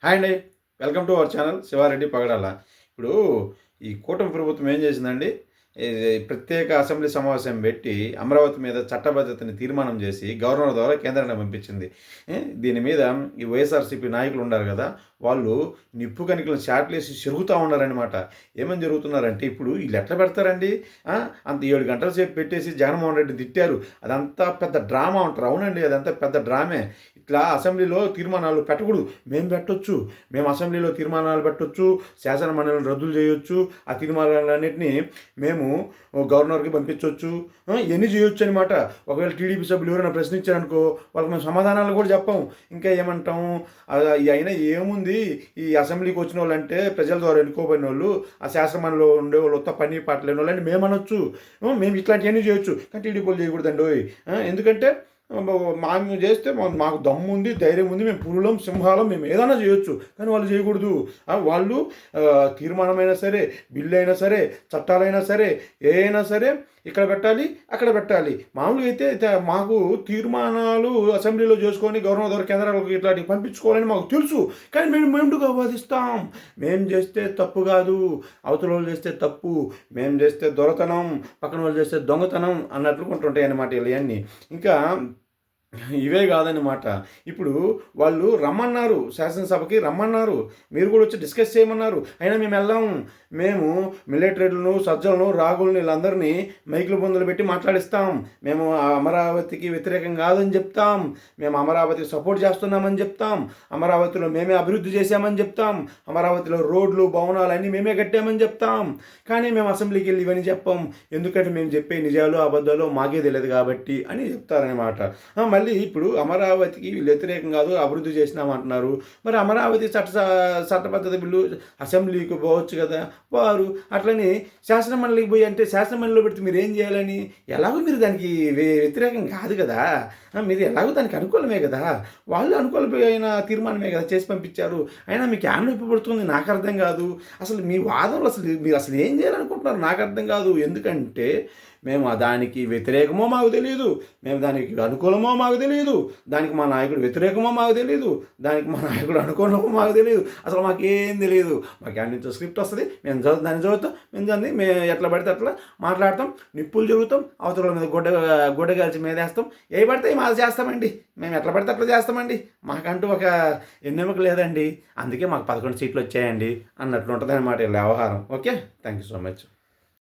Hi అండి. Welcome to our channel Siva Reddy Pagadala. ఇప్పుడు ఈ కూటమి ప్రభుత్వం ఏం చేసిందండి, ప్రత్యేక అసెంబ్లీ సమావేశం పెట్టి అమరావతి మీద చట్టబద్ధతని తీర్మానం చేసి గవర్నర్ ద్వారా కేంద్రానికి పంపించింది. దీని మీద ఈ వైఎస్ఆర్సీపీ నాయకులు ఉన్నారు కదా, వాళ్ళు నిప్పు కణికలను షాట్లేసి చెరుగుతూ ఉన్నారనమాట. ఏమని జరుగుతున్నారంటే, ఇప్పుడు వీళ్ళు ఎట్లా పెడతారండి, అంత 7 గంటల సేపు పెట్టేసి జగన్మోహన్ రెడ్డి తిట్టారు, అదంతా పెద్ద డ్రామా అంటారు. అవునండి, అదంతా పెద్ద డ్రామే. ఇట్లా అసెంబ్లీలో తీర్మానాలు పెట్టకూడదు. మేము పెట్టొచ్చు, మేము అసెంబ్లీలో తీర్మానాలు పెట్టొచ్చు, శాసన మండలిని రద్దులు చేయొచ్చు, ఆ తీర్మానాలన్నింటినీ మేము గవర్నర్కి పంపించవచ్చు, ఇవన్నీ చేయొచ్చు అనమాట. ఒకవేళ టీడీపీ సభ్యులు ఎవరైనా ప్రశ్నించారనుకో, వాళ్ళకి మేము సమాధానాలు కూడా చెప్పాం. ఇంకా ఏమంటాము, అయినా ఏముంది, ఈ అసెంబ్లీకి వచ్చిన వాళ్ళు అంటే ప్రజల ద్వారా ఎన్నుకోబడిన వాళ్ళు, ఆ శాసనమండలిలో ఉండే వాళ్ళు ఉత్త పని పాటలేని వాళ్ళు అంటే మేము అనొచ్చు, మేము ఇట్లాంటివన్నీ చేయొచ్చు. కానీ టీడీపీ వాళ్ళు చేయకూడదండి. ఎందుకంటే మేము చేస్తే మాకు దమ్ము ఉంది, ధైర్యం ఉంది, మేము పులులం, సింహాలం, మేము ఏదైనా చేయొచ్చు. కానీ వాళ్ళు చేయకూడదు. వాళ్ళు తీర్మానమైనా సరే, బిల్లు అయినా సరే, చట్టాలైనా సరే, ఏ అయినా సరే ఇక్కడ పెట్టాలి, అక్కడ పెట్టాలి. మామూలుగా అయితే మాకు తీర్మానాలు అసెంబ్లీలో చేసుకొని గవర్నర్ ద్వారా కేంద్రాలకు ఇట్లాంటివి పంపించుకోవాలని మాకు తెలుసు. కానీ మేము మెండుగా వాదిస్తాం. మేము చేస్తే తప్పు కాదు, అవతల వాళ్ళు చేస్తే తప్పు, మేము చేస్తే దొరతనం, పక్కన వాళ్ళు చేస్తే దొంగతనం అన్నట్లు కొంటుంటాయి అన్నమాట ఇవన్నీ. ఇంకా ఇవే కాదన్నమాట. ఇప్పుడు వాళ్ళు రమ్మన్నారు, శాసనసభకి రమ్మన్నారు, మీరు కూడా వచ్చి డిస్కస్ చేయమన్నారు. అయినా మేము వెళ్ళాము. మేము మిలిటరీలను, సజ్జలను, రాగులను వీళ్ళందరినీ మైకులు బొందులు పెట్టి మాట్లాడిస్తాం. మేము అమరావతికి వ్యతిరేకం కాదని చెప్తాం, మేము అమరావతికి సపోర్ట్ చేస్తున్నామని చెప్తాం, అమరావతిలో మేమే అభివృద్ధి చేశామని చెప్తాం, అమరావతిలో రోడ్లు, భవనాలు అన్నీ మేమే కట్టామని చెప్తాం. కానీ మేము అసెంబ్లీకి వెళ్ళి ఇవన్నీ చెప్పాం. ఎందుకంటే మేము చెప్పే నిజాలు అబద్ధాలు మాకే తెలియదు కాబట్టి అని చెప్తారనమాట. మళ్ళీ ఇప్పుడు అమరావతికి వ్యతిరేకం కాదు, అభివృద్ధి చేసినామంటున్నారు. మరి అమరావతి చట్టబద్ధత బిల్లు అసెంబ్లీకి పోవచ్చు కదా, వారు అట్లని శాసనమండలికి పోయి అంటే శాసనమండలిలో పెడితే మీరు ఏం చేయాలని, ఎలాగో మీరు దానికి వ్యతిరేకం కాదు కదా, మీరు ఎలాగో దానికి అనుకూలమే కదా, వాళ్ళు అనుకూలమైన తీర్మానమే కదా చేసి పంపించారు. అయినా మీకు ఏం నొప్పిపడుతుంది నాకు అర్థం కాదు. అసలు మీ వాదనలు మీరు అసలు ఏం చేయాలనుకుంటున్నారు నాకు అర్థం కాదు. ఎందుకంటే మేము దానికి వ్యతిరేకమో మాకు తెలియదు, మేము దానికి అనుకూలమో మాకు తెలియదు, దానికి మా నాయకుడు వ్యతిరేకమో మాకు తెలియదు, దానికి మా నాయకుడు అనుకూలమో మాకు తెలియదు. అసలు మాకేం తెలియదు. మాకు ఎక్కడి నుంచో స్క్రిప్ట్ వస్తుంది, మేము దాన్ని చదువుతాం, మేము ఎట్లా పడితే అట్లా మాట్లాడతాం, నిప్పులు జరుగుతాం, అవతల మీద గుడ్డగాల్చి మీదేస్తాం, ఏ పడితే మాకు చేస్తామండి, మేము ఎట్లా పడితే అట్లా చేస్తామండి. మాకంటూ ఒక ఎన్నెముక లేదండి. అందుకే మాకు 11 సీట్లు వచ్చాయండి అన్నట్లు ఉంటుంది అనమాట వ్యవహారం. Okay, thank you so much.